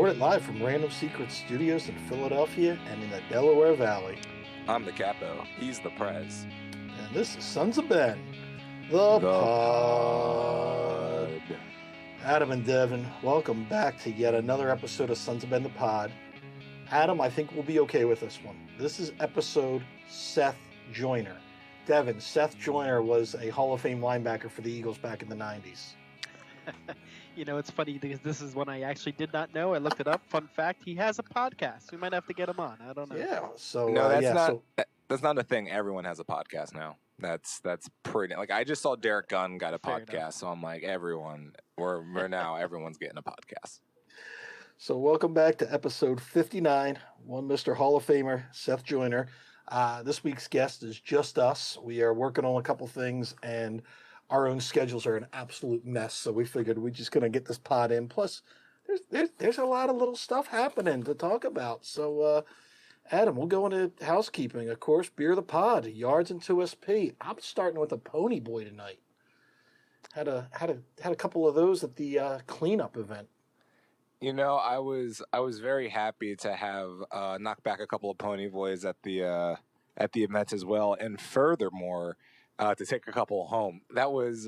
Recorded live from Random Secret Studios in Philadelphia and in the Delaware Valley. I'm the Capo. He's the Prez. And this is Sons of Ben, the pod. Adam and Devin, welcome back to yet another episode of Sons of Ben, the pod. Adam, I think we'll be okay with this one. This is episode Seth Joyner. Devin, Seth Joyner was a Hall of Fame linebacker for the Eagles back in the 90s. You know, it's funny because this is one I actually did not know. I looked it up. Fun fact, he has a podcast. We might have to get him on. I don't know. Yeah, so... No, that's not a thing. Everyone has a podcast now. That's pretty... Like, I just saw Derek Gunn got a podcast, so I'm like, everyone's getting a podcast. So welcome back to episode 59. One Mr. Hall of Famer, Seth Joyner. This week's guest is just us. We are working on a couple things, and our own schedules are an absolute mess, so we figured we're just going to get this pod in. Plus, there's a lot of little stuff happening to talk about. So, Adam, we'll go into housekeeping. Of course, Beer the Pod, Yards and 2SP. I'm starting with a Pony Boy tonight. Had a couple of those at the cleanup event. You know, I was very happy to have knocked back a couple of Pony Boys at the event as well, and furthermore, to take a couple home. That was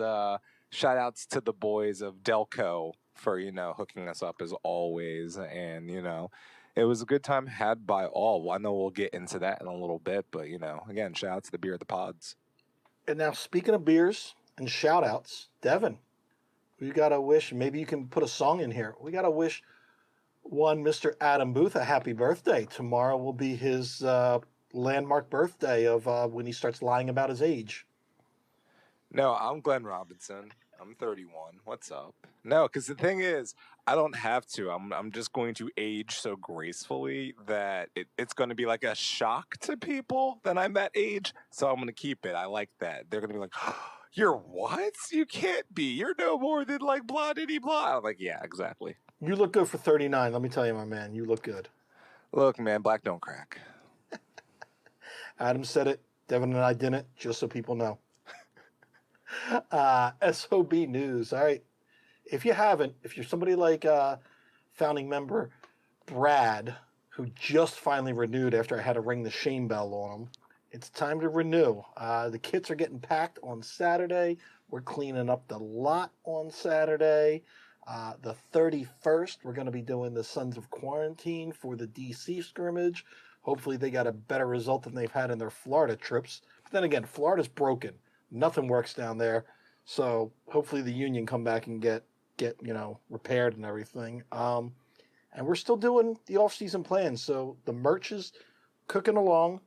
shout outs to the boys of Delco for, hooking us up as always. And, it was a good time had by all. I know we'll get into that in a little bit, but, again, shout out to the Beer of the Pods. And now, speaking of beers and shout outs, Devin, we got to wish, maybe you can put a song in here. We got to wish one Mr. Adam Booth a happy birthday. Tomorrow will be his landmark birthday of when he starts lying about his age. No, I'm Glenn Robinson. I'm 31. What's up? No, because the thing is, I don't have to. I'm just going to age so gracefully that it's going to be like a shock to people that I'm that age. So I'm going to keep it. I like that. They're going to be like, you're what? You can't be. You're no more than like blah diddy blah. I'm like, yeah, exactly. You look good for 39. Let me tell you, my man, you look good. Look, man, black don't crack. Adam said it. Devin and I didn't, just so people know. SOB news. All right. If you're somebody like founding member Brad, who just finally renewed after I had to ring the shame bell on him, it's time to renew. The kits are getting packed on Saturday. We're cleaning up the lot on Saturday. The 31st, we're going to be doing the Sons of Quarantine for the DC scrimmage. Hopefully they got a better result than they've had in their Florida trips. But then again, Florida's broken. Nothing works down there. So hopefully the union come back and get repaired and everything. And we're still doing the off-season plans. So the merch is cooking along.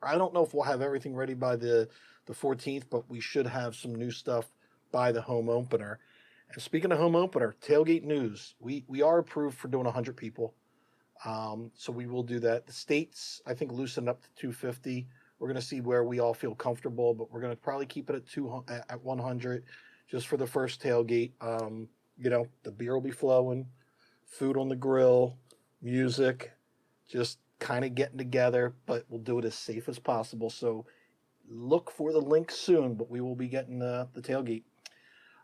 I don't know if we'll have everything ready by the 14th, but we should have some new stuff by the home opener. And speaking of home opener, tailgate news. We are approved for doing 100 people. So we will do that. The states, I think, loosened up to 250. We're going to see where we all feel comfortable, but we're going to probably keep it at 100 just for the first tailgate. The beer will be flowing, food on the grill, music, just kind of getting together, but we'll do it as safe as possible. So look for the link soon, but we will be getting the tailgate.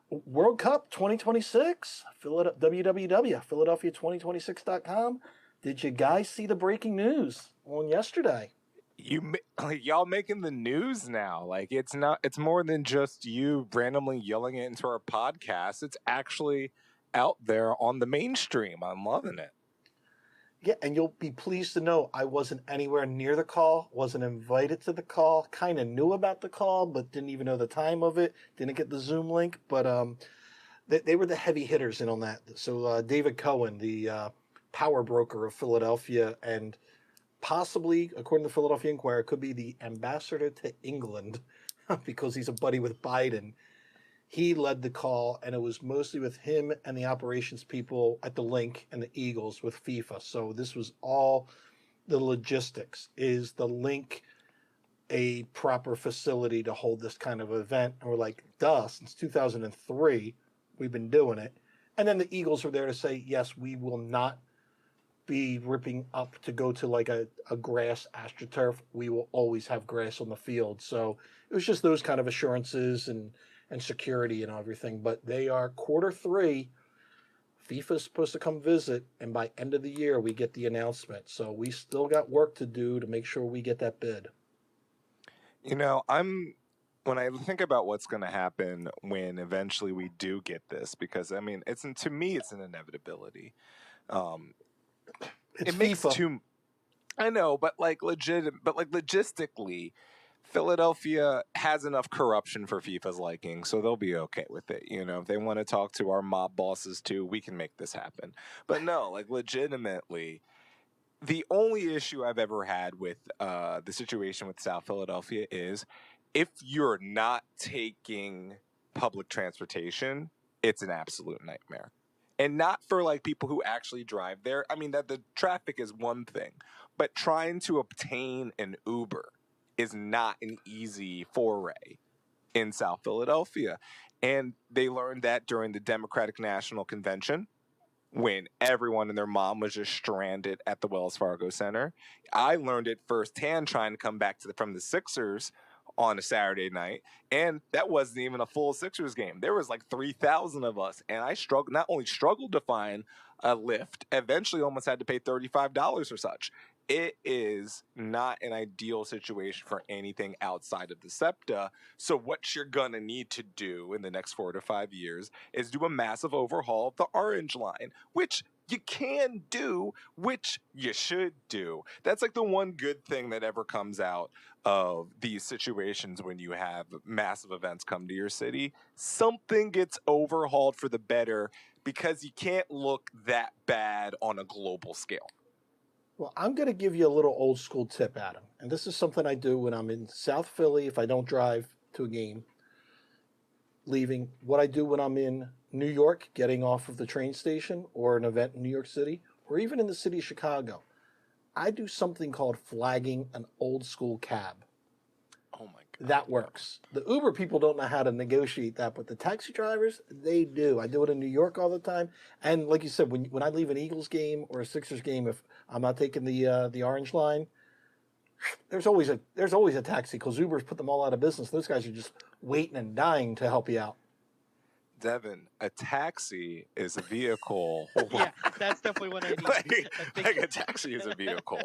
World Cup 2026, www.philadelphia2026.com. Did you guys see the breaking news on yesterday? Y'all making the news now. Like, it's more than just you randomly yelling it into our podcast. It's actually out there on the mainstream. I'm loving it. Yeah, and you'll be pleased to know I wasn't anywhere near the call, wasn't invited to the call, kind of knew about the call, but didn't even know the time of it, didn't get the Zoom link, but they were the heavy hitters in on that. So David Cohen, the power broker of Philadelphia, and possibly, according to the Philadelphia Inquirer, could be the ambassador to England because he's a buddy with Biden. He led the call, and it was mostly with him and the operations people at the Link and the Eagles with FIFA. So this was all the logistics. Is the Link a proper facility to hold this kind of event? And we're like, duh, since 2003, we've been doing it. And then the Eagles were there to say, yes, we will not be ripping up to go to like a grass AstroTurf. We will always have grass on the field. So it was just those kind of assurances and security and everything. But they are Q3 FIFA's supposed to come visit, and by end of the year we get the announcement. So we still got work to do to make sure we get that bid. You know, when I think about what's going to happen when eventually we do get this, because I mean, to me, it's an inevitability. Um, It's it makes FIFA. too. I know, but logistically, Philadelphia has enough corruption for FIFA's liking, so they'll be okay with it. You know, if they want to talk to our mob bosses too, we can make this happen. But no, like legitimately, the only issue I've ever had with the situation with South Philadelphia is if you're not taking public transportation, it's an absolute nightmare. And not for like people who actually drive there. I mean, that the traffic is one thing, but trying to obtain an Uber is not an easy foray in South Philadelphia. And they learned that during the Democratic National Convention when everyone and their mom was just stranded at the Wells Fargo Center. I learned it firsthand trying to come back from the Sixers on a Saturday night, and that wasn't even a full Sixers game. There was like 3,000 of us, and I not only struggled to find a lift, eventually almost had to pay $35 or such. It is not an ideal situation for anything outside of the SEPTA. So what you're gonna need to do in the next 4 to 5 years is do a massive overhaul of the Orange Line, which you can do, which you should do. That's like the one good thing that ever comes out of these situations when you have massive events come to your city. Something gets overhauled for the better because you can't look that bad on a global scale. Well, I'm going to give you a little old school tip, Adam. And this is something I do when I'm in South Philly if I don't drive to a game, leaving. What I do when I'm in New York, getting off of the train station or an event in New York City, or even in the city of Chicago, I do something called flagging an old school cab. Oh my God. That works. The Uber people don't know how to negotiate that, but the taxi drivers, they do. I do it in New York all the time. And like you said, when I leave an Eagles game or a Sixers game, if I'm not taking the Orange Line, there's always a taxi because Uber's put them all out of business. Those guys are just waiting and dying to help you out. Devin, a taxi is a vehicle. Yeah, that's definitely what I need. like a taxi is a vehicle.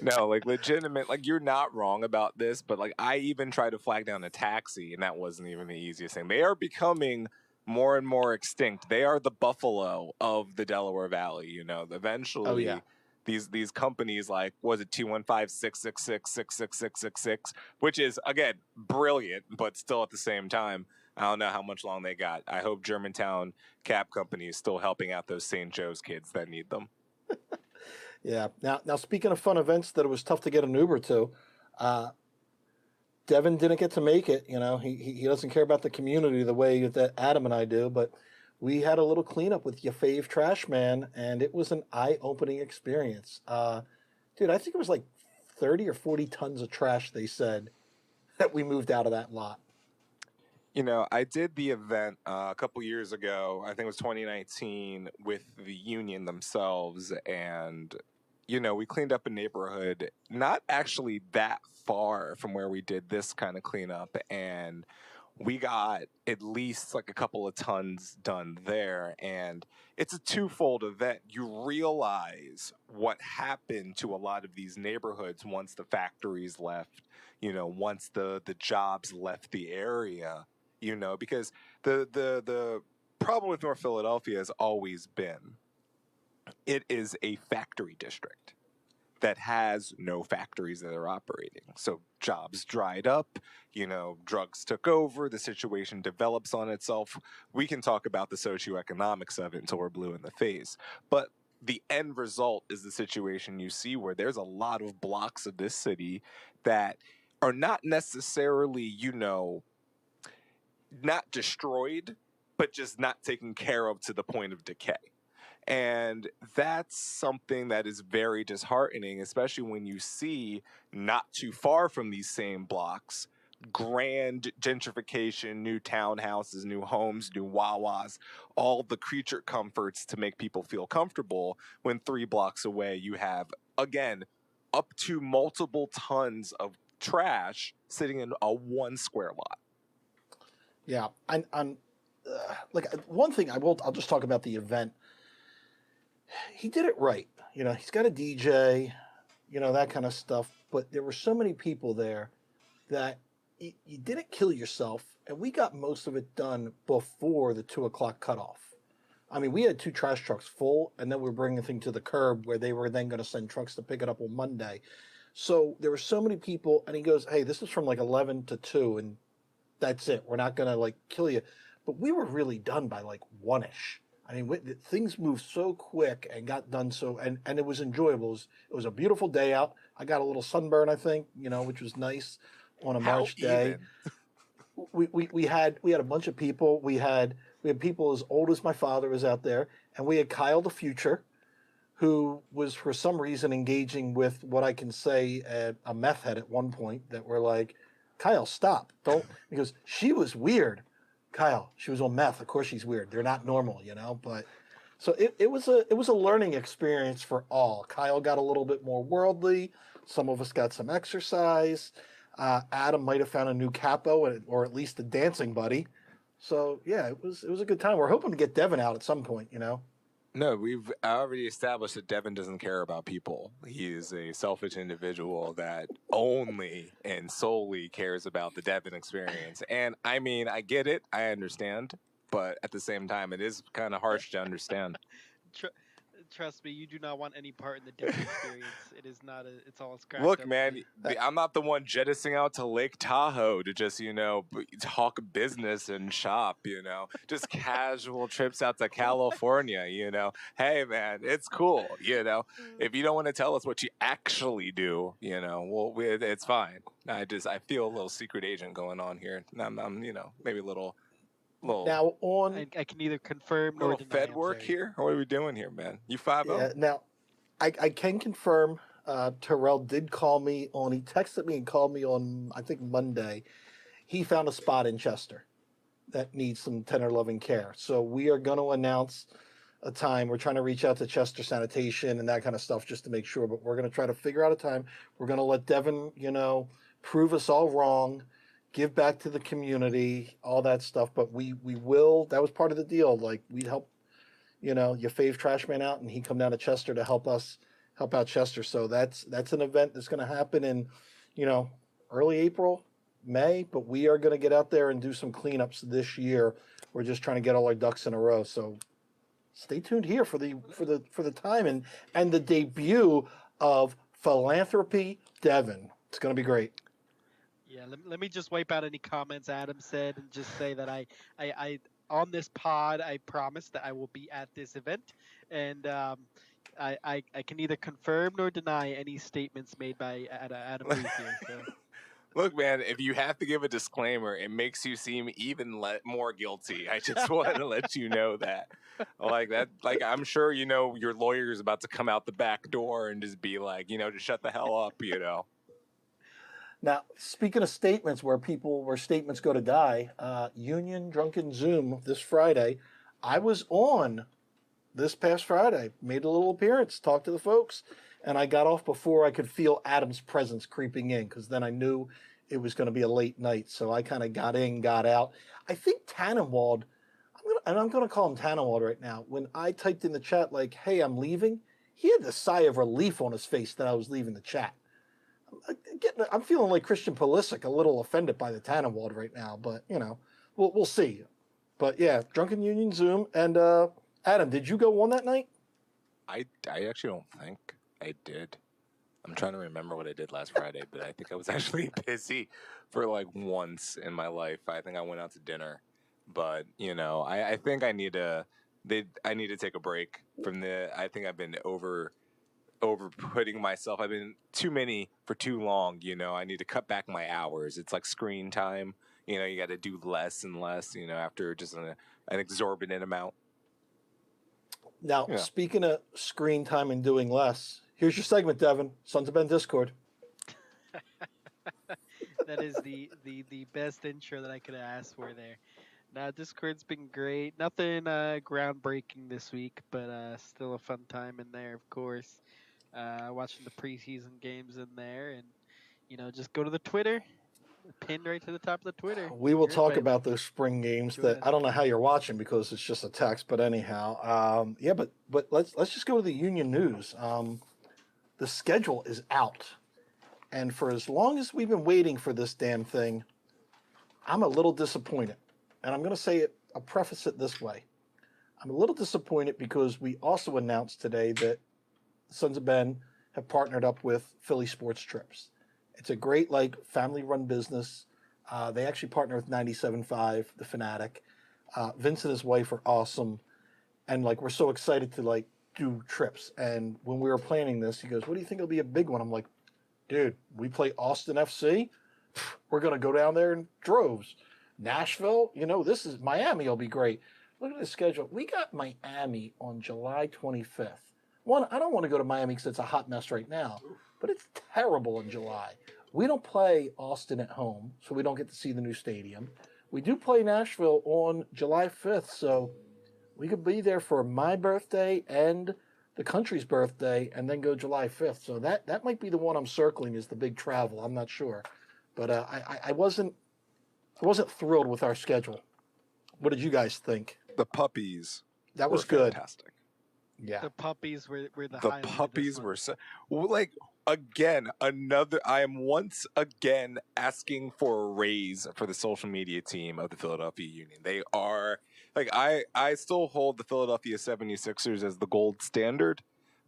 No, like legitimate, like you're not wrong about this, but like I even tried to flag down a taxi and that wasn't even the easiest thing. They are becoming more and more extinct. They are the buffalo of the Delaware Valley, you know. Eventually Oh, yeah. these companies like was it 215-666-66666, which is again brilliant, but still at the same time I don't know how much long they got. I hope Germantown Cab Company is still helping out those St. Joe's kids that need them. Yeah. Now speaking of fun events that it was tough to get an Uber to, Devin didn't get to make it. You know, he doesn't care about the community the way that Adam and I do, but we had a little cleanup with your fave trash man, and it was an eye-opening experience. Dude, I think it was like 30 or 40 tons of trash, they said, that we moved out of that lot. You know, I did the event a couple years ago. I think it was 2019 with the union themselves. And, you know, we cleaned up a neighborhood not actually that far from where we did this kind of cleanup. And we got at least like a couple of tons done there. And it's a twofold event. You realize what happened to a lot of these neighborhoods once the factories left, you know, once the jobs left the area. You know, because the problem with North Philadelphia has always been it is a factory district that has no factories that are operating. So jobs dried up, you know, drugs took over, the situation develops on itself. We can talk about the socioeconomics of it until we're blue in the face. But the end result is the situation you see where there's a lot of blocks of this city that are not necessarily, you know, not destroyed, but just not taken care of to the point of decay. And that's something that is very disheartening, especially when you see not too far from these same blocks, grand gentrification, new townhouses, new homes, new Wawas, all the creature comforts to make people feel comfortable when 3 blocks away you have, again, up to multiple tons of trash sitting in a 1 square lot. Yeah, like one thing I'll just talk about the event. he did it right. He's got a DJ, that kind of stuff. But there were so many people there that you didn't kill yourself, and we got most of it done before the 2 o'clock cutoff. I mean, we had 2 trash trucks full, and then we were bringing the thing to the curb where they were then going to send trucks to pick it up on Monday. So there were so many people, and he goes, "Hey, this is from like 11 to 2, and that's it. We're not going to like kill you." But we were really done by like 1ish. I mean, things moved so quick and got done so, and it was enjoyable. It was a beautiful day out. I got a little sunburn, I think, which was nice on a How March day. We had a bunch of people. We had people as old as my father was out there, and we had Kyle the Future, who was for some reason engaging with what I can say a meth head at one point. That were like, "Kyle, stop! Don't," because she was weird. Kyle, she was on meth. Of course, she's weird. They're not normal, But so it was a learning experience for all. Kyle got a little bit more worldly. Some of us got some exercise. Adam might have found a new capo or at least a dancing buddy. So yeah, it was a good time. We're hoping to get Devin out at some point. No, we've already established that Devin doesn't care about people. He is a selfish individual that only and solely cares about the Devin experience. And I mean, I get it, I understand, but at the same time, it is kind of harsh to understand. Tr- Trust me, you do not want any part in the Devon experience. It is not. It's all it's cracked Look, up man, to be. I'm not the one jettisoning out to Lake Tahoe to just, talk business and shop, just casual trips out to California. Hey, man, it's cool. If you don't want to tell us what you actually do, well, it's fine. I feel a little secret agent going on here. I'm maybe a little Now on I can neither confirm nor little deny. Fed I'm work sorry. here. What are we doing here, man? You 5-0? yeah, now I can confirm. Terrell did call me on. He texted me and called me on I think Monday. He found a spot in Chester that needs some tender loving care. So we are going to announce a time. We're trying to reach out to Chester Sanitation and that kind of stuff just to make sure. But we're going to try to figure out a time. We're going to let Devin, prove us all wrong, give back to the community, all that stuff. But we will. That was part of the deal. Like we'd help, your fave trash man out, and he come down to Chester to help out Chester. So that's an event that's going to happen in, early April, May. But we are going to get out there and do some cleanups this year. We're just trying to get all our ducks in a row. So stay tuned here for the time and the debut of Philanthropy Devon. It's going to be great. Yeah, let me just wipe out any comments Adam said and just say that I on this pod I promise that I will be at this event, and I can neither confirm nor deny any statements made by Adam Ruiz here. So. Look, man, if you have to give a disclaimer, it makes you seem even more guilty. I just want to let you know that. Like that, like I'm sure your lawyer is about to come out the back door and just be like, just shut the hell up. Now, speaking of statements where statements go to die, Union Drunken Zoom this Friday. I was on this past Friday, made a little appearance, talked to the folks, and I got off before I could feel Adam's presence creeping in, because then I knew it was going to be a late night. So I kind of got in, got out. I think Tannenwald, I'm going to call him Tannenwald right now. When I typed in the chat like, "Hey, I'm leaving," he had the sigh of relief on his face that I was leaving the chat. I'm feeling like Christian Pulisic, a little offended by the Tannenwald right now, but we'll see. But yeah, Drunken Union Zoom. And Adam, did you go on that night? I actually don't think I did. I'm trying to remember what I did last Friday, but I think I was actually busy for like once in my life. I think I went out to dinner, but I think I need to take a break from I think I've been over putting myself. I've been too many for too long. I need to cut back my hours. It's like screen time. You got to do less and less. After just an exorbitant amount. Now, Yeah. Speaking of screen time and doing less, here's your segment, Devin. Sons of Ben Discord. That is the best intro that I could have asked for there. Now Discord's been great. Nothing groundbreaking this week, but still a fun time in there, of course. Watching the preseason games in there, and just go to the Twitter, Pinned right to the top of the Twitter. We will Your talk invite about link. those spring games Go that ahead. I don't know how you're watching because it's just a text. But anyhow, yeah. But let's just go to the Union news. The schedule is out, and for as long as we've been waiting for this damn thing, I'm a little disappointed. And I'm going to say it. I'll preface it this way. I'm a little disappointed because we also announced today that Sons of Ben have partnered up with Philly Sports Trips. It's a great like family-run business. They actually partner with 97.5, The Fanatic. Vince and his wife are awesome, and like we're so excited to like do trips. And when we were planning this, he goes, "What do you think will be a big one?" I'm like, "Dude, we play Austin FC. We're gonna go down there in droves. Nashville, this is Miami. Will be great. Look at the schedule. We got Miami on July 25th. One, I don't want to go to Miami because it's a hot mess right now, but it's terrible in July. We don't play Austin at home, so we don't get to see the new stadium. We do play Nashville on July 5th, so we could be there for my birthday and the country's birthday, and then go July 5th. So that might be the one I'm circling is the big travel. I'm not sure, but I wasn't thrilled with our schedule. What did you guys think? The puppies That were was good. fantastic. Yeah. The puppies were the The highlight of this puppies one. were so like again another. I am once again asking for a raise for the social media team of the Philadelphia Union. They are like I still hold the Philadelphia 76ers as the gold standard,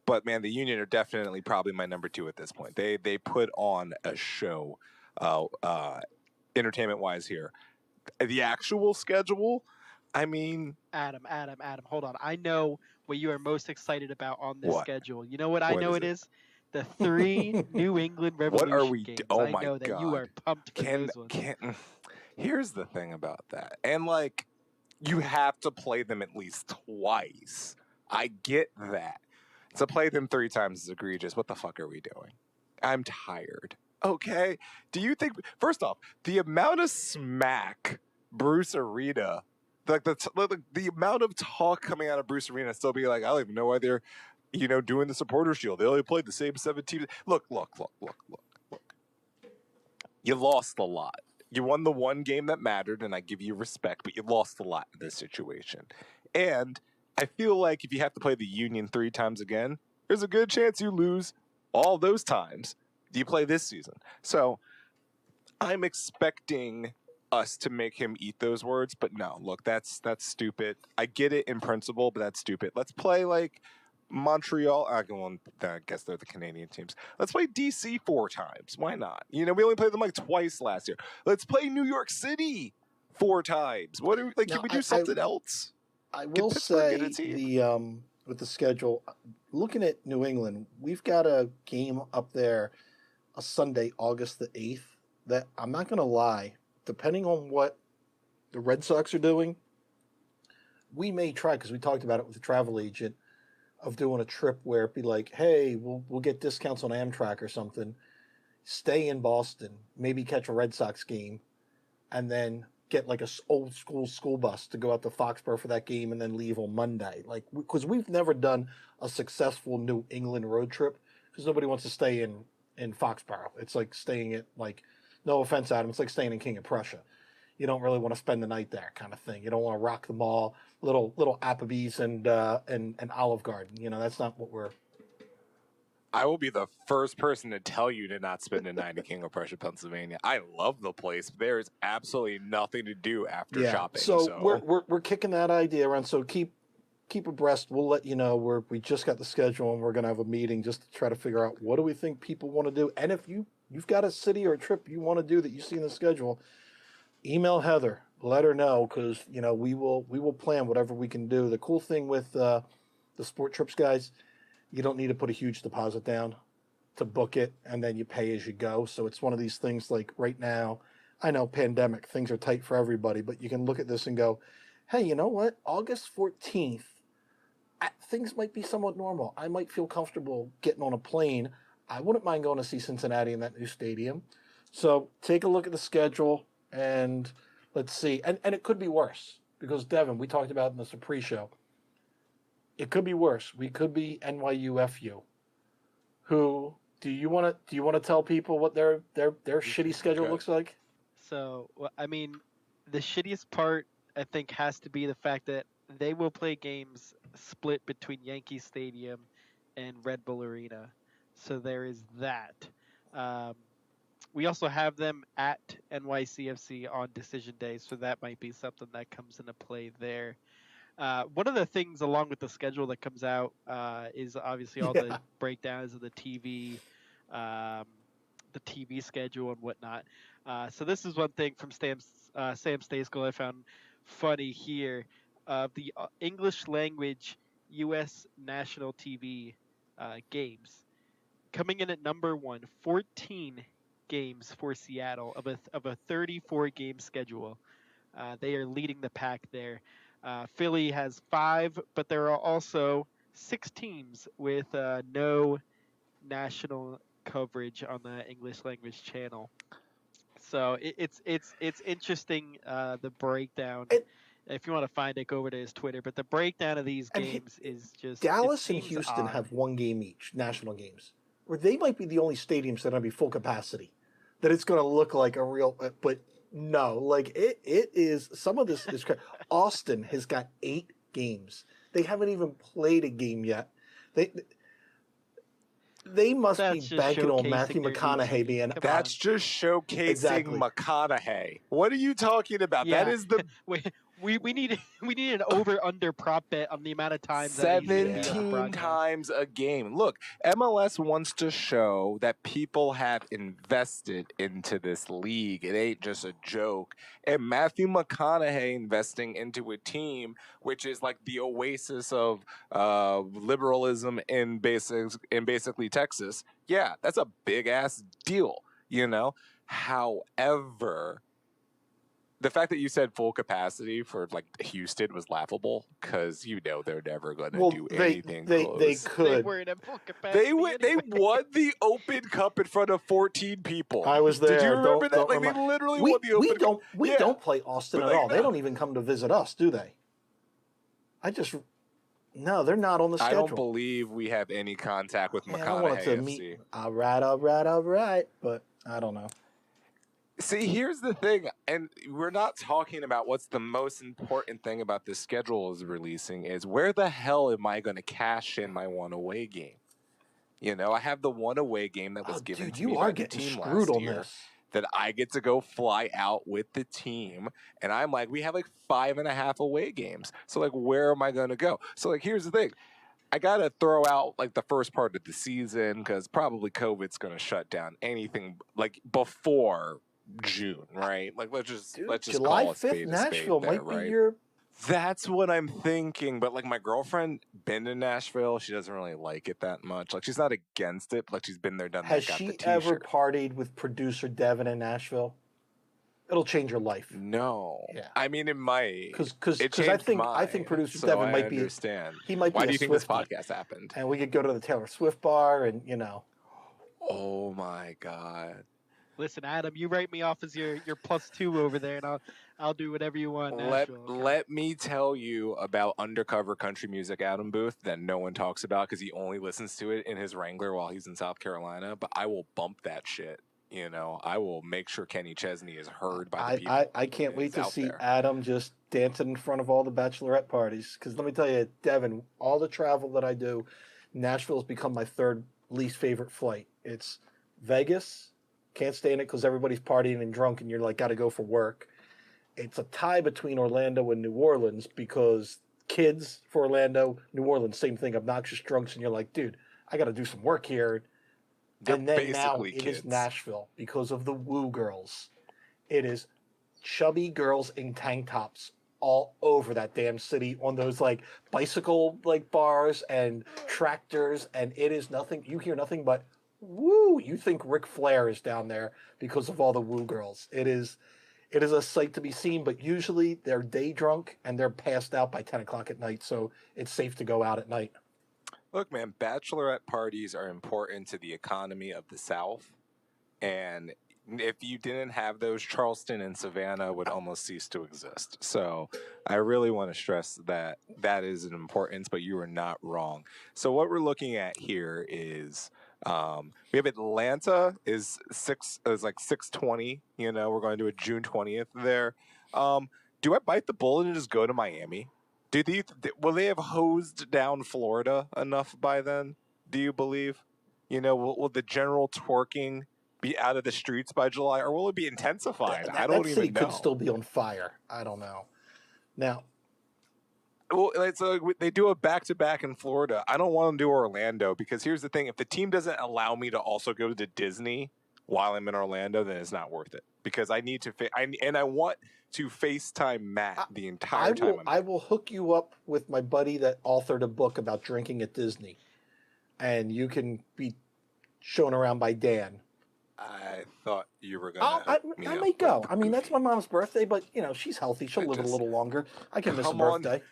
but man, the Union are definitely probably my number two at this point. They put on a show, entertainment wise here. The actual schedule, I mean, Adam, hold on. I know what you are most excited about on this what? schedule. You know what I What know is it it? is? The 3 New England What are Revolution we? games. Oh I my know that you are god! pumped for Can those ones. can? Here's the thing about that, and like you have to play them at least twice. I get that. To play them 3 times is egregious. What the fuck are we doing? I'm tired. Okay. Do you think? First off, the amount of smack Bruce Arena, like the amount of talk coming out of Bruce Arena, still be like, I don't even know why they're, doing the supporter shield. They only played the same 17. Look. You lost a lot. You won the one game that mattered, and I give you respect, but you lost a lot in this situation. And I feel like if you have to play the Union 3 times again, there's a good chance you lose all those times you play this season. So I'm expecting us to make him eat those words, but no, look, that's stupid. I get it in principle, but that's stupid. Let's play like Montreal. I guess they're the Canadian teams. Let's play DC 4 times. Why not? We only played them like twice last year. Let's play New York City 4 times. What are we like? Now, Can we do something else? I Can will Pittsburgh get a say team? the with the schedule, looking at New England, we've got a game up there, a Sunday, August the 8th. That I'm not going to lie, depending on what the Red Sox are doing, we may try because we talked about it with the travel agent of doing a trip where it'd be like, hey, we'll get discounts on Amtrak or something, stay in Boston, maybe catch a Red Sox game, and then get like a old school bus to go out to Foxborough for that game and then leave on Monday. Like, because we've never done a successful New England road trip because nobody wants to stay in Foxborough. It's like staying at like, no offense, Adam, it's like staying in King of Prussia. You don't really want to spend the night there, kind of thing. You don't want to rock the mall, little Applebee's and Olive Garden. That's not what we're. I will be the first person to tell you to not spend a night in King of Prussia, Pennsylvania. I love the place. But there is absolutely nothing to do after shopping. So we're kicking that idea around. So keep abreast. We'll let you know. We just got the schedule and we're gonna have a meeting just to try to figure out what do we think people want to do. And if you've got a city or a trip you want to do that you see in the schedule, email Heather. Let her know because we will plan whatever we can do. The cool thing with the sport trips guys, you don't need to put a huge deposit down to book it, and then you pay as you go. So it's one of these things like right now, I know pandemic, things are tight for everybody, but you can look at this and go, hey, you know what? August 14th, things might be somewhat normal. I might feel comfortable getting on a plane. I wouldn't mind going to see Cincinnati in that new stadium. So take a look at the schedule and let's see. And it could be worse because, Devin, we talked about in the pre-show, it could be worse. We could be NYUFU. Who do you want to tell people what their shitty schedule Okay. looks like? So, I mean, the shittiest part I think has to be the fact that they will play games split between Yankee Stadium and Red Bull Arena. So there is that. Um, we also have them at NYCFC on decision day, so that might be something that comes into play there. One of the things along with the schedule that comes out is obviously all the Yeah. breakdowns of um, the TV schedule and whatnot. So this is one thing from Sam Stayskill I found funny here. The English language U.S. national TV games coming in at number one, 14 games for Seattle of a 34 game schedule. They are leading the pack there. Philly has 5, but there are also 6 teams with no national coverage on the English language channel. So it's interesting the breakdown. And If you want to find it, go over to his Twitter. But the breakdown of these and games is just it Dallas and seems Houston odd. have one game each, national games, where they might be the only stadiums that are going to be full capacity. That it's going to look like a real, but no, like it is. Some of this is. Austin has got 8 games. They haven't even played a game yet. They they must That's be just banking on showcasing Matthew their McConaughey aging. being. Come That's on. just showcasing Exactly. McConaughey. What are you talking about? That Yeah, is the we need we need an over under prop bet on the amount of times that he's going to be on the 17 broadcast. times a game. Look, MLS wants to show that people have invested into this league. It ain't just a joke. And Matthew McConaughey investing into a team which is like the oasis of liberalism in basically Texas. Yeah, that's a big ass deal, you know? However, the fact that you said full capacity for like Houston was laughable because you know they're never going to Well, do they anything they close. They could. weren't at full capacity. They Anyway. won the Open Cup in front of 14 people. I was there. Did you remember that? Don't Like they remind. literally won the We Open don't Cup. we Yeah. don't play Austin But at like, all. They no. don't even come to visit us, do they? No, they're not on the I schedule. don't believe we have any contact with Yeah, I wanted McConaughey to FC. meet. All right, but I don't know. See, here's the thing, and we're not talking about what's the most important thing about this schedule is releasing is where the hell am I going to cash in my one away game? You know, I have the one away game that was given Dude, to you me are by the getting team screwed last on year this. that I get to go fly out with the team. And I'm like, we have like 5.5 away games. So like, where am I going to go? So like, here's the thing. I got to throw out like the first part of the season because probably COVID's going to shut down anything like before June, right? Like let's just July call a 5th, spade a spade Nashville there, might be right? your. That's what I'm thinking. But like my girlfriend been to Nashville, she doesn't really like it that much. Like she's not against it, but like she's been there, done Has that, got she the ever t-shirt. partied with producer Devin in Nashville? It'll change your life. No. Yeah. I mean it might. Because It I changed think mine, producer so Devin I might be. understand. He might be Why a do you think this Swiftie. podcast happened? And we could go to the Taylor Swift bar, and you know. Oh my god. Listen, Adam, you write me off as your +2 over there, and I'll do whatever you want. in Let Nashville, okay? let me tell you about undercover country music Adam Booth that no one talks about because he only listens to it in his Wrangler while he's in South Carolina. But I will bump that shit. You know, I will make sure Kenny Chesney is heard by the people. I can't wait It's to out see there. Adam just dancing in front of all the bachelorette parties. Because let me tell you, Devin, all the travel that I do, Nashville's become my 3rd least favorite flight. It's Vegas, can't stand it because everybody's partying and drunk, and you're like, got to go for work. It's a tie between Orlando and New Orleans because kids for Orlando, New Orleans, same thing, obnoxious drunks, and you're like, dude, I got to do some work here. They're And then now basically it kids. is Nashville because of the Woo girls. It is chubby girls in tank tops all over that damn city on those like bicycle like bars and tractors, and it is nothing. You hear nothing but woo. You think Ric Flair is down there because of all the Woo girls. It is a sight to be seen, but usually they're day drunk and they're passed out by 10 o'clock at night, so it's safe to go out at night. Look, man, bachelorette parties are important to the economy of the South. And if you didn't have those, Charleston and Savannah would almost cease to exist. So I really want to stress that that is an importance, but you are not wrong. So what we're looking at here is We have Atlanta is like 6:20. We're going to do a June 20th there. Do I bite the bullet and just go to Miami? Will they have hosed down Florida enough by then? Do you believe? Will the general twerking be out of the streets by July, or will it be intensified? I don't That city even know. could still be on fire. I don't know. Now, Well, they do a back-to-back in Florida. I don't want them to do Orlando because here's the thing: if the team doesn't allow me to also go to Disney while I'm in Orlando, then it's not worth it because I need to. I want to FaceTime Matt the entire time. I will hook you up with my buddy that authored a book about drinking at Disney, and you can be shown around by Dan. I thought you were going to. I may go. I mean, that's my mom's birthday, but she's healthy. She'll live a little longer. I can miss a birthday.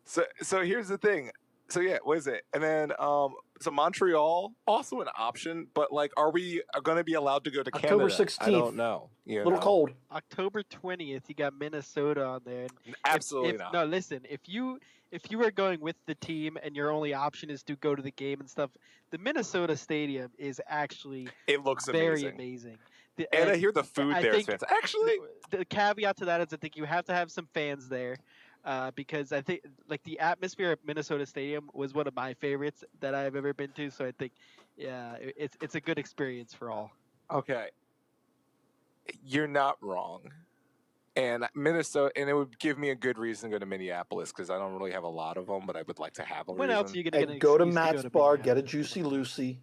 So here's the thing. So yeah, what is it? And then so Montreal also an option, but like, are we going to be allowed to go to Canada? October 16th. I don't know. A little cold. October 20th, you got Minnesota on there. Absolutely not. No, listen. If you are going with the team and your only option is to go to the game and stuff, the Minnesota Stadium is actually it looks very amazing. And I hear the food there is fantastic. Actually, the caveat to that is I think you have to have some fans there. Because I think like the atmosphere at Minnesota Stadium was one of my favorites that I've ever been to. So I think, yeah, it's a good experience for all. Okay, you're not wrong. And Minnesota, and it would give me a good reason to go to Minneapolis because I don't really have a lot of them, but I would like to have a when reason. Else are you gonna go to Matt's bar, get a Juicy Lucy.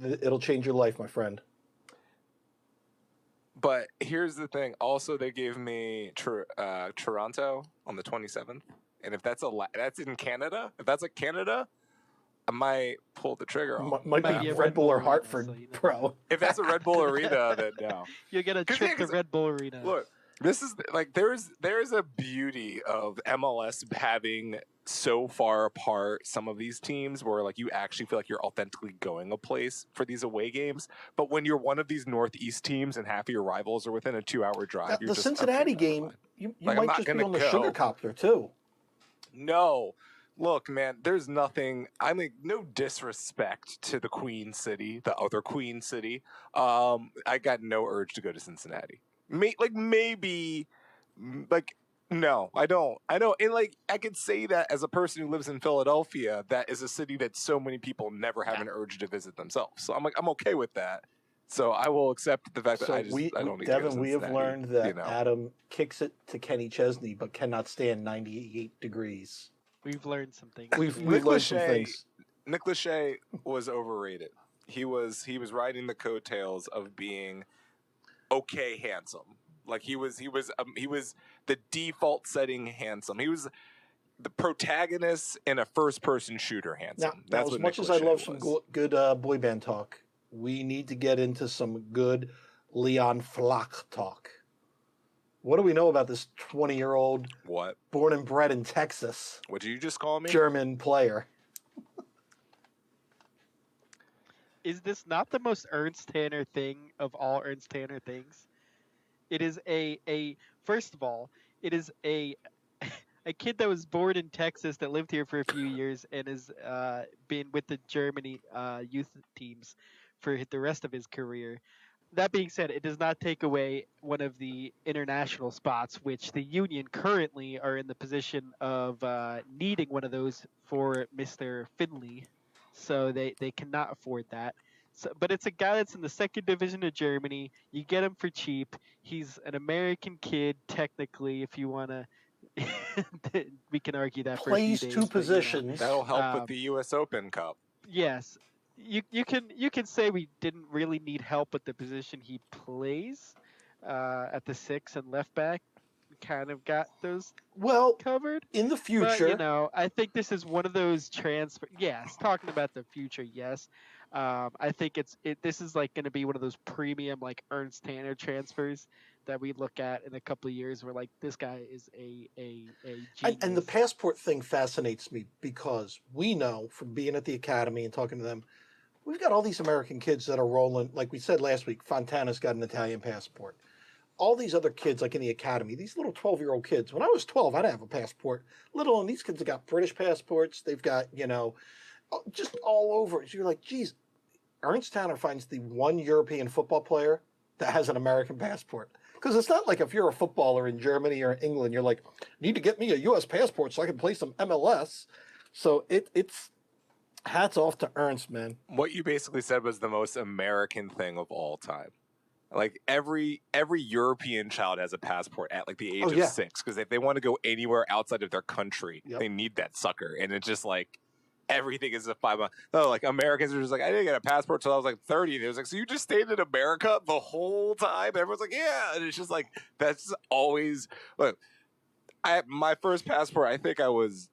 It'll change your life, my friend. But here's the thing. Also, they gave me Toronto on the 27th, and if that's in Canada, if that's Canada, I might pull the trigger on. Might be Red Bull or Hartford, bro. If that's a Red Bull Arena, then no. You'll get a trip to Red Bull Arena. Look, this is like there's a beauty of MLS having so far apart some of these teams where like you actually feel like you're authentically going a place for these away games. But when you're one of these Northeast teams and half of your rivals are within a 2-hour drive, the Cincinnati game, you might just be on the sugar copter too. No. Look, man, there's nothing. I mean, no disrespect to the Queen City, the other Queen City. I got no urge to go to Cincinnati. Maybe, no, I don't. And I could say that as a person who lives in Philadelphia, that is a city that so many people never have an urge to visit themselves. So I'm okay with that. So I will accept the fact that I don't need to go to Cincinnati. We have learned that Adam kicks it to Kenny Chesney, but cannot stand 98 degrees. We've learned some things. We've learned some things. Nick Lachey was overrated. He was riding the coattails of being okay handsome. Like he was the default setting handsome. He was the protagonist in a first person shooter handsome. Now, as much as I love some good boy band talk, we need to get into some good Leon Flach talk. What do we know about this 20-year-old born and bred in Texas? What did you just call me? German player. Is this not the most Ernst Tanner thing of all Ernst Tanner things? It is first of all, it is a kid that was born in Texas that lived here for a few years and has been with the Germany youth teams for the rest of his career. That being said, it does not take away one of the international spots, which the Union currently are in the position of needing one of those for Mr. Finley. So they cannot afford that. So, but it's a guy that's in the second division of Germany. You get him for cheap. He's an American kid, technically, if you want to. We can argue that for a few days. Plays two positions. That'll help with the U.S. Open Cup. Yes. You can say we didn't really need help with the position he plays at the 6 and left back. We kind of got those covered in the future. But, I think this is one of those transfer. Yes, talking about the future. Yes, I think this is like going to be one of those premium like Ernst Tanner transfers that we look at in a couple of years. Where like this guy is a genius. And the passport thing fascinates me because we know from being at the academy and talking to them. We've got all these American kids that are rolling. Like we said last week, Fontana's got an Italian passport. All these other kids, like in the academy, these little 12-year-old kids. When I was 12, I didn't have a passport. Little, and these kids have got British passports. They've got, just all over. So you're like, geez, Ernst Towner finds the one European football player that has an American passport. Because it's not like if you're a footballer in Germany or England, you're like, need to get me a U.S. passport so I can play some MLS. So it's hats off to Ernst, man. What you basically said was the most American thing of all time. Like every European child has a passport at like the age Oh, of yeah. 6 because if they want to go anywhere outside of their country, Yep. they need that sucker. And it's just like everything is a 5 month. No, like Americans are just like, I didn't get a passport till I was like 30. And it was like, so you just stayed in America the whole time? And everyone's like, yeah. And it's just like that's always look. My first passport, I think I was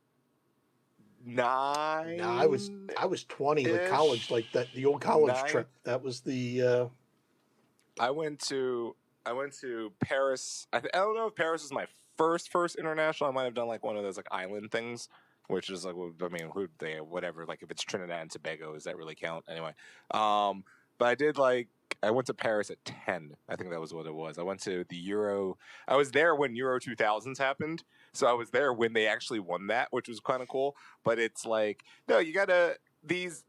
9. No, I was 20, like college, like that the old college 9. trip. That was the I went to Paris. I don't know if Paris was my first international. I might have done like one of those like island things, which is like, I mean, who they whatever. Like if it's Trinidad and Tobago, does that really count? Anyway, but I went to Paris at 10. I think that was what it was. I went to the Euro. I was there when Euro 2000s happened, so I was there when they actually won that, which was kind of cool. But it's like, no, you gotta these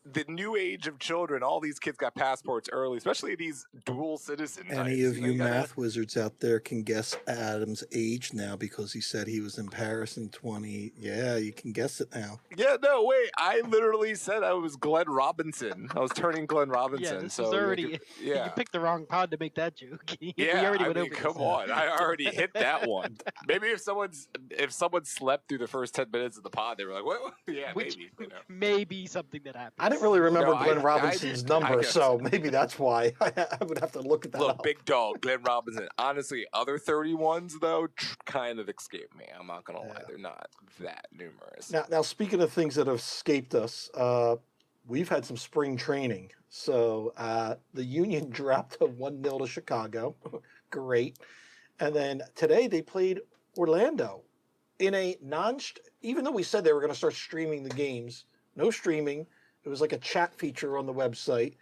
the new age of children, all these kids got passports early, especially these dual citizen types. Any of you gotta- math wizards out there can guess Adam's age now because he said he was in Paris in 20. Yeah, you can guess it now. Yeah, no, wait. I literally said I was Glenn Robinson. I was turning Glenn Robinson. Yeah, this so is already. you You picked the wrong pod to make that joke. Yeah, we already I went mean, over come this. on. I already hit that one. Maybe if someone slept through the first 10 minutes of the pod, they were like, "What?" Yeah, Which maybe. You know. may be something that happens. I didn't really remember No, I- Glenn I Robinson's did. I number, guess. so maybe that's why I would have to look at that Look, up. big dog, Glenn Robinson. Honestly, other 31s though kind of escaped me. I'm not gonna lie, Yeah. they're not that numerous. Now, speaking of things that have escaped us, we've had some spring training. So the Union dropped a 1-0 to Chicago. Great. And then today they played Orlando in a even though we said they were going to start streaming the games, no streaming. It was like a chat feature on the website.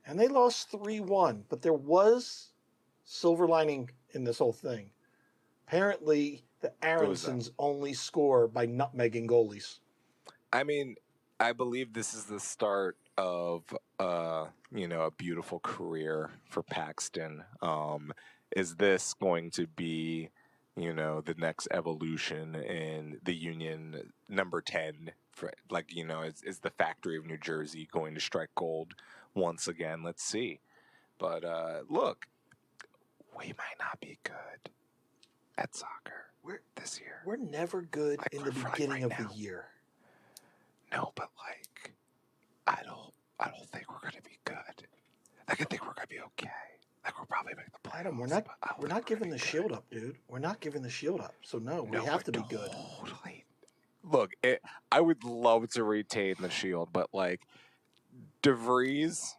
And they lost 3-1. But there was silver lining in this whole thing. Apparently, the was that? Aronsons only score by nutmegging goalies. I mean, I believe this is the start of a beautiful career for Paxton. Is this going to be, the next evolution in the Union number 10? For, like, is the factory of New Jersey going to strike gold once again? Let's see. But look, we might not be good at soccer this year. We're never good Like, in we're the right beginning right of now. the year. No, but like, I don't think we're gonna be good. Like, I think we're gonna be okay. Like, we'll probably make the playoffs. Adam, we're but I don't not think giving gonna the be shield good. up, dude. We're not giving the shield up. So no, we No, have to but be good. Totally. Look, I would love to retain the shield, but like, DeVries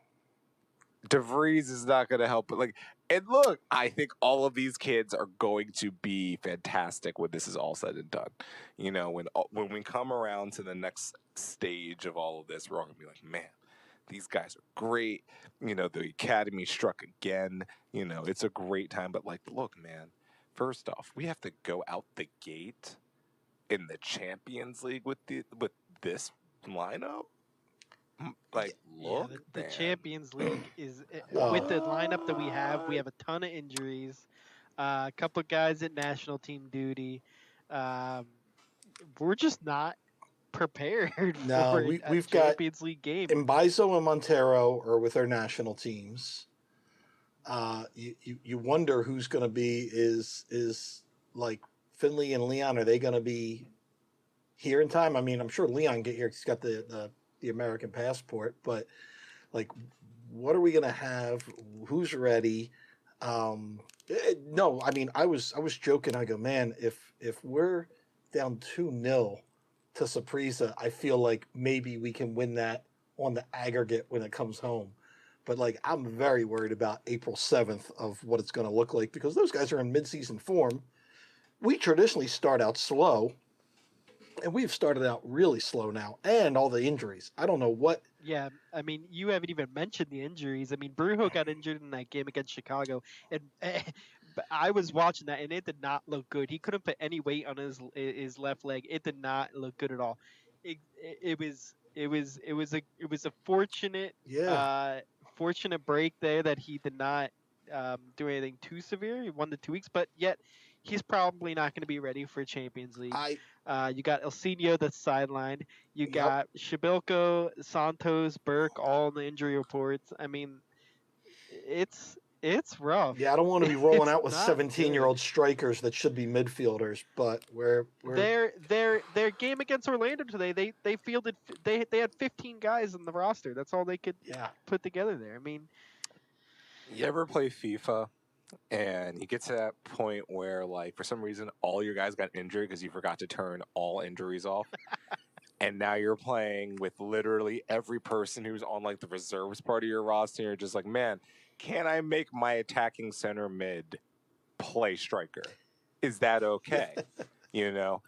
is not gonna help. But like, and look, I think all of these kids are going to be fantastic when this is all said and done. When we come around to the next stage of all of this, we're all gonna be like, man, these guys are great. The academy struck again. It's a great time. But like, look, man, first off, we have to go out the gate in the Champions League with this lineup. Like, Yeah, look, the man. Champions League is Oh. with the lineup that we have. We have a ton of injuries. A couple of guys at national team duty. We're just not prepared No, for we've a got Champions League game. Mbaizo and Montero are with their national teams. You wonder who's going to be is like Finley and Leon. Are they going to be here in time? I mean, I'm sure Leon can get here. 'Cause he's got the American passport. But like, what are we going to have? Who's ready? No, I mean, I was joking. I go, man, if we're down 2-0 to Saprissa, I feel like maybe we can win that on the aggregate when it comes home. But like, I'm very worried about April 7th of what it's going to look like because those guys are in midseason form. We traditionally start out slow, and we've started out really slow now, and all the injuries. I don't know what. Yeah, I mean, you haven't even mentioned the injuries. I mean, Brujo got injured in that game against Chicago, and but I was watching that, and it did not look good. He couldn't put any weight on his left leg. It did not look good at all. it was a fortunate Yeah. fortunate break there that he did not do anything too severe. He won the 2 weeks, but yet he's probably not going to be ready for Champions League. I You got Elsinio that's sidelined. You Yep. got Shabilko, Santos, Burke, all in the injury reports. I mean, it's rough. Yeah, I don't want to be rolling It's out with not 17-year-old good. strikers that should be midfielders, but we're Their game against Orlando today, they fielded they had 15 guys in the roster. That's all they could yeah. put together there. I mean, You ever play FIFA and you get to that point where, like, for some reason, all your guys got injured because you forgot to turn all injuries off? And now you're playing with literally every person who's on, like, the reserves part of your roster. And you're just like, man, can I make my attacking center mid play striker? Is that okay? you know?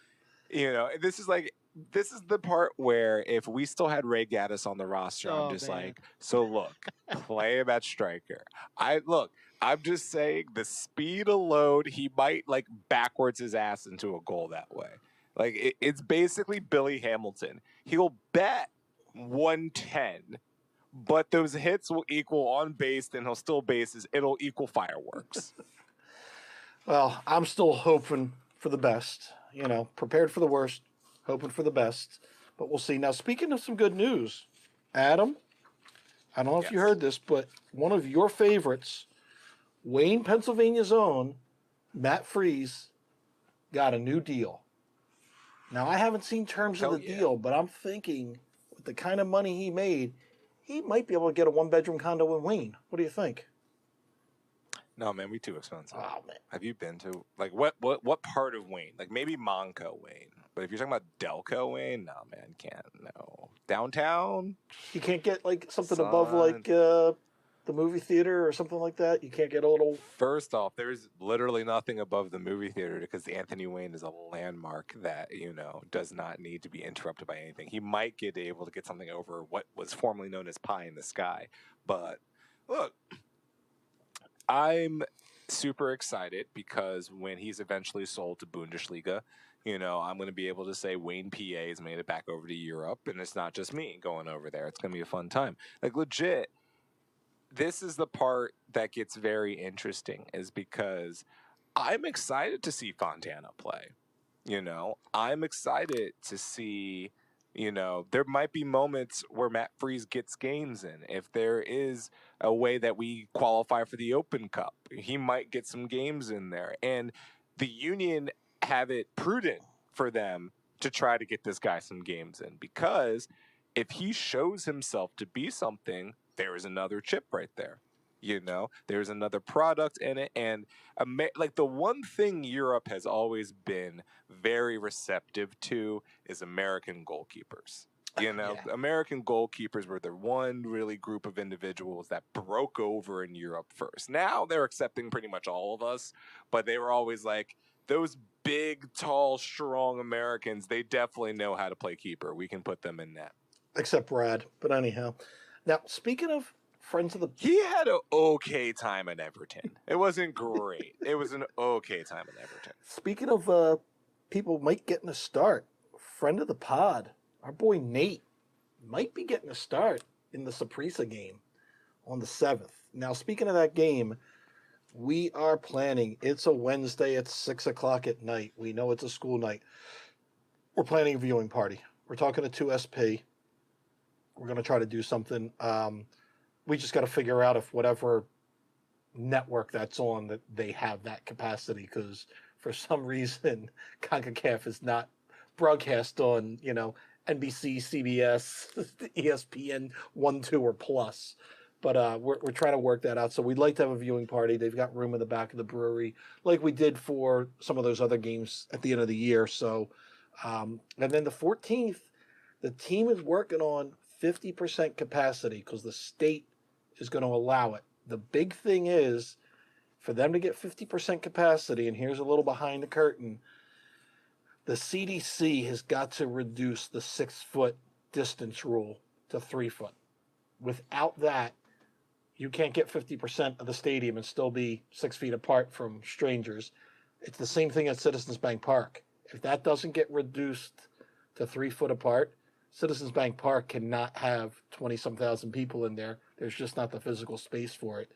This is the part where if we still had Ray Gaddis on the roster, I'm oh just man, like, so look, play him at striker. I'm just saying the speed of load, he might like backwards his ass into a goal that way. Like it's basically Billy Hamilton. He'll bet 110, but those hits will equal on base, then he'll still bases. It'll equal fireworks. Well, I'm still hoping for the best. Prepared for the worst, hoping for the best. But we'll see. Now, speaking of some good news, Adam, I don't know if you Yes. heard this, but one of your favorites, Wayne, Pennsylvania's own, Matt Freeze, got a new deal. Now, I haven't seen terms Hell of the yeah. deal, but I'm thinking with the kind of money he made, he might be able to get a one-bedroom condo in Wayne. What do you think? No, man, we too expensive. Oh, man. Have you been to like what part of Wayne? Like maybe Monco Wayne, but if you're talking about Delco Wayne, no, man, can't. No, downtown. You can't get like something above Son. like the movie theater or something like that. You can't get a little. First off, there's literally nothing above the movie theater because Anthony Wayne is a landmark that does not need to be interrupted by anything. He might get able to get something over what was formerly known as pie in the sky, but look. I'm super excited because when he's eventually sold to Bundesliga, I'm going to be able to say Wayne PA has made it back over to Europe, and it's not just me going over there. It's going to be a fun time. Like, legit, this is the part that gets very interesting is because I'm excited to see Fontana play. I'm excited to see, there might be moments where Matt Freeze gets games in. If there is a way that we qualify for the Open Cup, he might get some games in there. And the Union have it prudent for them to try to get this guy some games in because if he shows himself to be something, there is another chip right there. There's another product in it. And like the one thing Europe has always been very receptive to is American goalkeepers. Yeah. American goalkeepers were the one really group of individuals that broke over in Europe first. Now they're accepting pretty much all of us, but they were always like, those big, tall, strong Americans, they definitely know how to play keeper. We can put them in net. Except Brad. But anyhow. Now, speaking of friends of the. He had an okay time at Everton. It wasn't great. It was an okay time at Everton. Speaking of people might getting a start, friend of the pod, our boy Nate, might be getting a start in the Saprissa game on the 7th. Now, speaking of that game, we are planning. It's a Wednesday at 6 o'clock at night. We know it's a school night. We're planning a viewing party. We're talking to 2SP. We're going to try to do something. We just got to figure out if whatever network that's on that they have that capacity, because for some reason CONCACAF is not broadcast on NBC, CBS, ESPN 1, 2, or plus. But we're trying to work that out. So we'd like to have a viewing party. They've got room in the back of the brewery, like we did for some of those other games at the end of the year. So, and then the 14th, the team is working on 50% capacity because the state is going to allow it. The big thing is for them to get 50% capacity, and here's a little behind the curtain, the CDC has got to reduce the 6-foot distance rule to 3 foot. Without that, you can't get 50% of the stadium and still be 6 feet apart from strangers. It's the same thing at Citizens Bank Park. If that doesn't get reduced to 3 foot apart, Citizens Bank Park cannot have 20 some thousand people in there. There's just not the physical space for it.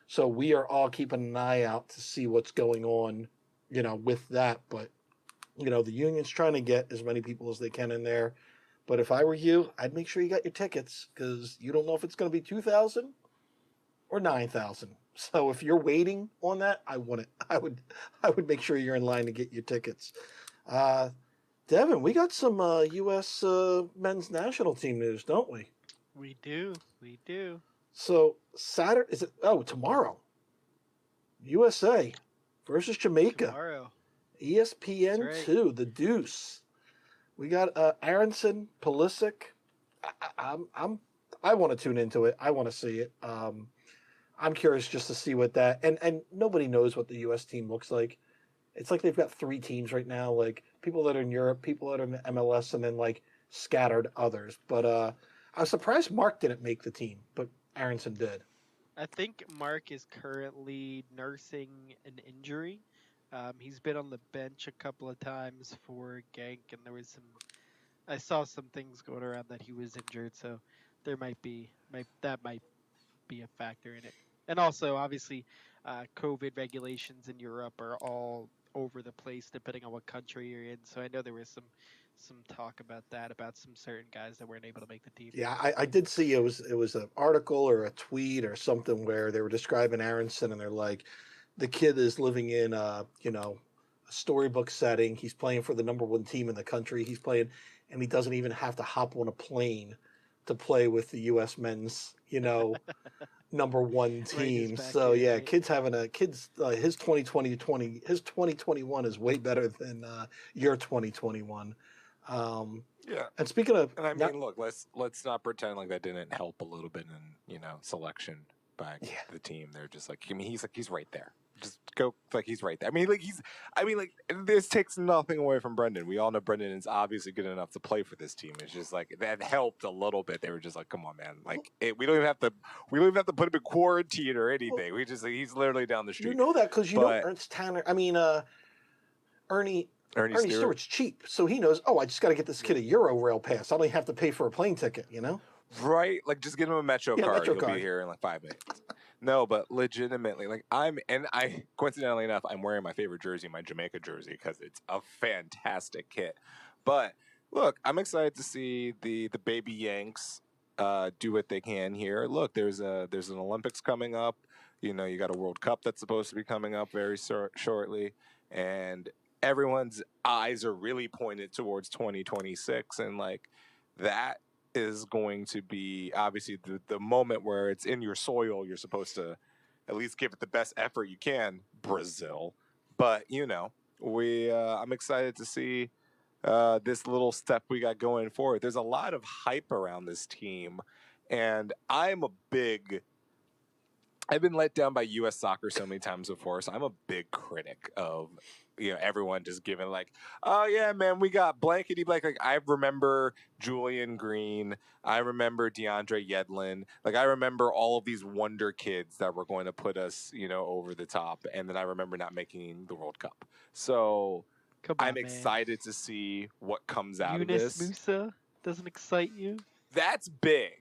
So we are all keeping an eye out to see what's going on, with that. But, the union's trying to get as many people as they can in there. But if I were you, I'd make sure you got your tickets because you don't know if it's going to be 2,000 or 9,000. So if you're waiting on that, I wouldn't. I would make sure you're in line to get your tickets. Devin, we got some U.S. Men's national team news, don't we? We do. We do. So Saturday is it? Oh, tomorrow. USA versus Jamaica. Tomorrow. ESPN That's right. 2, the Deuce. We got Aronson, Pulisic. I want to tune into it. I want to see it. I'm curious just to see what that and nobody knows what the U.S. team looks like. It's like they've got 3 teams right now, like people that are in Europe, people that are in the MLS, and then like scattered others. But I was surprised Mark didn't make the team, but Aronson did. I think Mark is currently nursing an injury. He's been on the bench a couple of times for Genk, and I saw some things going around that he was injured, so there might be a factor in it. And also, obviously, COVID regulations in Europe are all over the place depending on what country you're in. So I know there was some talk about that, about some certain guys that weren't able to make the team. Yeah, I did see it was an article or a tweet or something where they were describing Aronson, and they're like, the kid is living in a storybook setting. He's playing for the number 1 team in the country. He's playing, and he doesn't even have to hop on a plane to play with the U.S. men's, number 1 team. So yeah, right? kids having his 2021 is way better than your 2021. Yeah. And speaking of, And I mean, look, let's not pretend like that didn't help a little bit in selection by the team. They're just like, I mean, he's right there. Just go like he's right there. I mean, this takes nothing away from Brendan. We all know Brendan is obviously good enough to play for this team. It's just like that helped a little bit. They were just like, come on, man. Like we don't even have to put him in quarantine or anything. We just he's literally down the street. You know that because know Ernst Tanner. I mean, Ernie Stewart's cheap, so he knows. Oh, I just got to get this kid a Euro pass. I don't even have to pay for a plane ticket. Right? Like, just give him a Metro card. Metro He'll card. be here in like 5 minutes. No, but legitimately, like coincidentally enough, I'm wearing my favorite jersey, my Jamaica jersey, because it's a fantastic kit. But look, I'm excited to see the baby Yanks do what they can here. Look, there's an Olympics coming up. You got a World Cup that's supposed to be coming up very shortly, and everyone's eyes are really pointed towards 2026, and like that is going to be obviously the moment where it's in your soil. You're supposed to at least give it the best effort you can, Brazil. But I'm excited to see this little step we got going forward. There's a lot of hype around this team, and I've been let down by U.S. soccer so many times before, so I'm a big critic of everyone just giving like, oh yeah, man, we got blankety blank. Like I remember Julian Green, I remember DeAndre Yedlin, like I remember all of these wonder kids that were going to put us, over the top, and then I remember not making the World Cup. So I'm excited to see what comes out of this. Yunus Musah doesn't excite you? That's big.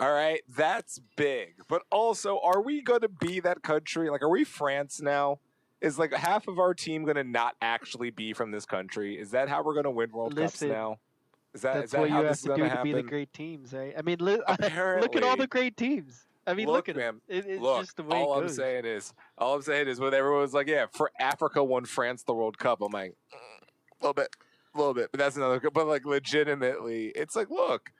All right, that's big. But also, are we going to be that country? Like, are we France now? Is like half of our team going to not actually be from this country? Is that how we're going to win World Cups now? That's what you have to do to be the great teams, right? I mean, look at all the great teams. I mean, look at them. It's just the way it goes. All I'm saying is when everyone was like, yeah, for Africa won France the World Cup, I'm like, a little bit. But that's another, but like legitimately, it's like, look,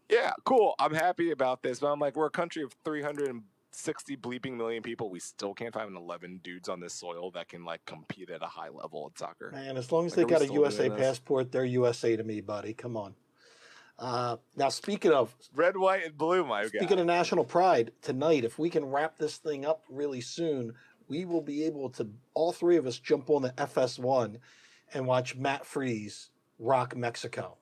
yeah, cool. I'm happy about this, but I'm like, we're a country of 360 bleeping million people. We still can't find 11 dudes on this soil that can like compete at a high level in soccer. Man, as long as they got a USA passport, they're USA to me, buddy. Come on. Now, speaking of red, white, and blue, my guy. Speaking of national pride, tonight, if we can wrap this thing up really soon, we will be able to, all 3 of us, jump on the FS1 and watch Matt Freeze rock Mexico.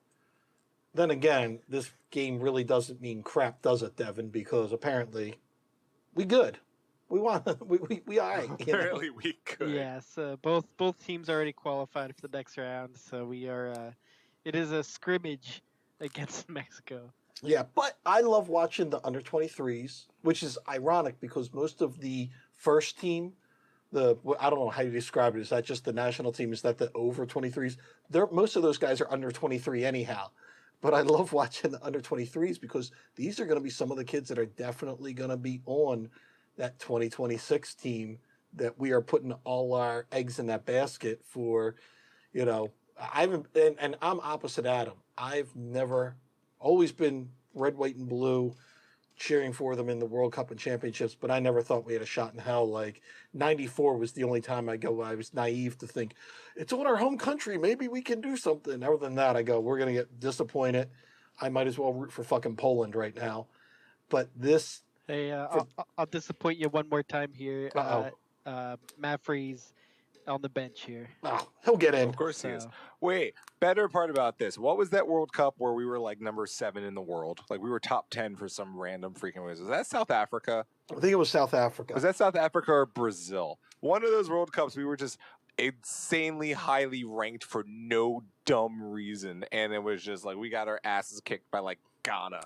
Then again, this game really doesn't mean crap, does it, Devin? Because apparently, we good. We want we all right. Apparently, we good. Yes, both teams already qualified for the next round, so we are. It is a scrimmage against Mexico. Yeah, but I love watching the under 23s, which is ironic because most of the first team, I don't know how you describe it. Is that just the national team? Is that the over 23s? Most of those guys are under 23 anyhow. But I love watching the under 23s because these are going to be some of the kids that are definitely going to be on that 2026 team that we are putting all our eggs in that basket for. You know, I haven't, and I'm opposite Adam. I've never, always been red, white, and blue, cheering for them in the World Cup and championships, but I never thought we had a shot in hell. Like '94 was the only time I was naive to think it's on our home country. Maybe we can do something. Other than that, I go, we're gonna get disappointed. I might as well root for fucking Poland right now. But this, Hey, For- I'll disappoint you one more time here. Uh-oh. Matt Freeze on the bench here. he'll get in. Of course he is. So, Wait, better part about this. What was that World Cup where we were like number 7 in the world? Like we were top 10 for some random freaking reason. Was that South Africa? I think it was South Africa. Was that South Africa or Brazil? One of those World Cups, we were just insanely highly ranked for no dumb reason. And it was just like we got our asses kicked by like Ghana.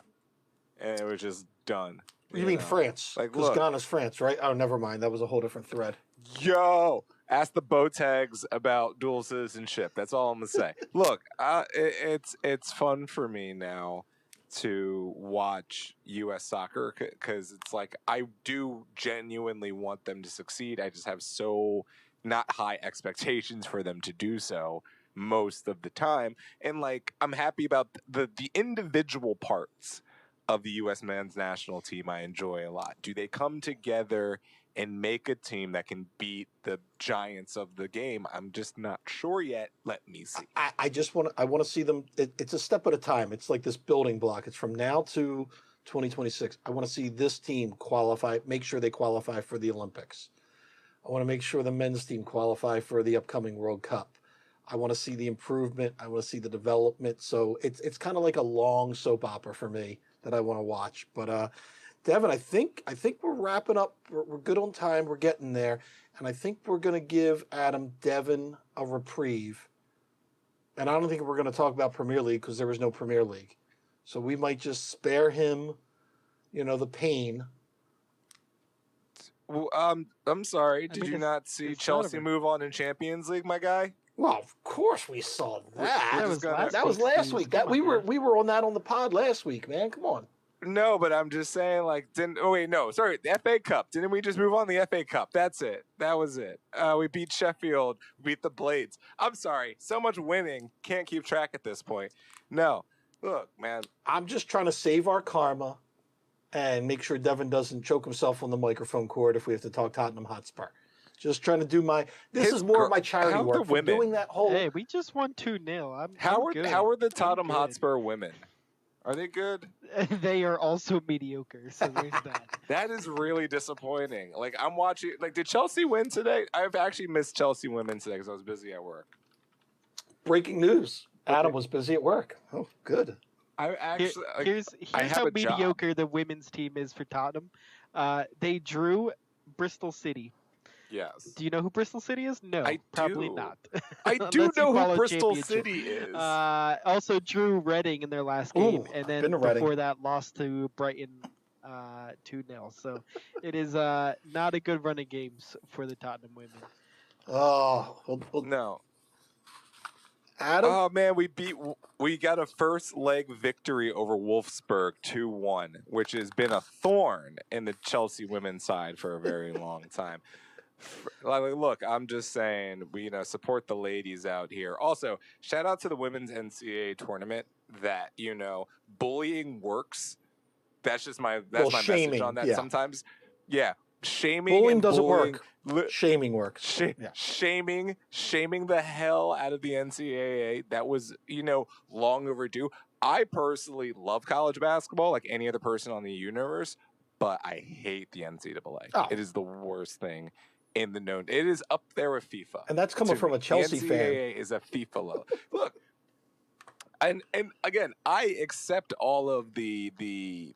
And it was just done. You mean know? France? Like, Because look. Ghana's France, right? Oh, never mind. That was a whole different thread. Yo, ask the Botags about dual citizenship. That's all I'm gonna say. Look, it's fun for me now to watch U.S. soccer because it's like I do genuinely want them to succeed. I just have so not high expectations for them to do so most of the time, and like I'm happy about the individual parts of the U.S. men's national team. I enjoy a lot. Do they come together and make a team that can beat the giants of the game? I'm just not sure yet. Let me see. I just want to see them. It's a step at a time. It's like this building block. It's from now to 2026. I want to see this team qualify. Make sure they qualify for the Olympics. I want to make sure the men's team qualify for the upcoming World Cup. I want to see the improvement. I want to see the development. So it's kind of like a long soap opera for me that I want to watch. But Devin, I think we're wrapping up. We're good on time. We're getting there, and I think we're going to give Devin a reprieve. And I don't think we're going to talk about Premier League because there was no Premier League, so we might just spare him, the pain. Well, I'm sorry. I Did mean, you not see it's Chelsea not move on in Champions League, my guy? Well, of course we saw that. We're that just was gonna- last. That was week's last news. week. Come on, man. We were on that on the pod last week, man. Come on. No, but I'm just saying, like, sorry, the FA Cup. Didn't we just move on the FA Cup? That's it. That was it. We beat Sheffield, beat the Blades. I'm sorry, so much winning, can't keep track at this point. No, look, man, I'm just trying to save our karma and make sure Devin doesn't choke himself on the microphone cord if we have to talk Tottenham Hotspur. Just trying to do this His is more gr- of my charity how work the for women? doing that whole. Hey, we just won 2-0. I'm how good. are the Tottenham good. Hotspur women? Are they good? They are also mediocre. So there's that. That is really disappointing. Like, I'm watching. Like, did Chelsea win today? I've actually missed Chelsea women today because I was busy at work. Breaking news. Adam Okay. was busy at work. Oh, good. I Here- actually like, here's I have how a job. mediocre the women's team is for Tottenham. They drew Bristol City. yes. Do you know who Bristol City is? No, I probably do. not. I do Unless you know who follow Bristol Championship. City is. Also drew Reading in their last game, Ooh, and I've then been to Reading. before that lost to Brighton 2-0. So it is not a good run of games for the Tottenham women. Oh, well, No. Adam. Oh man, we got a first leg victory over Wolfsburg 2-1, which has been a thorn in the Chelsea women's side for a very long time. Look, I'm just saying, we support the ladies out here. Also, shout out to the women's NCAA tournament that bullying works. That's just my message shaming, on that. yeah. Sometimes, yeah, shaming Bullying and doesn't bullying, work. Shaming works. Yeah. Shaming the hell out of the NCAA. That was, long overdue. I personally love college basketball like any other person on the universe, but I hate the NCAA. Oh. It is the worst thing in the known. It is up there with FIFA. And that's coming to from me. a Chelsea the fan. NCAA is a FIFA low. Look, and again, I accept all of the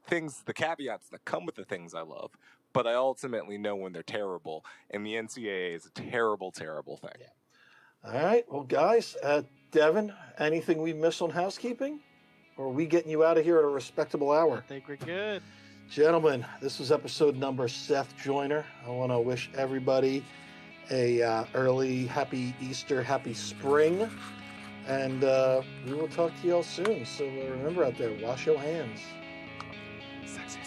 things, the caveats that come with the things I love, but I ultimately know when they're terrible, and the NCAA is a terrible, terrible thing. All right. Well, guys, Devin, anything we missed on housekeeping? Or are we getting you out of here at a respectable hour? I think we're good. Gentlemen, this was episode number Seth Joyner. I want to wish everybody a early happy Easter, happy spring. And we will talk to you all soon. So remember out there, wash your hands. Sexy.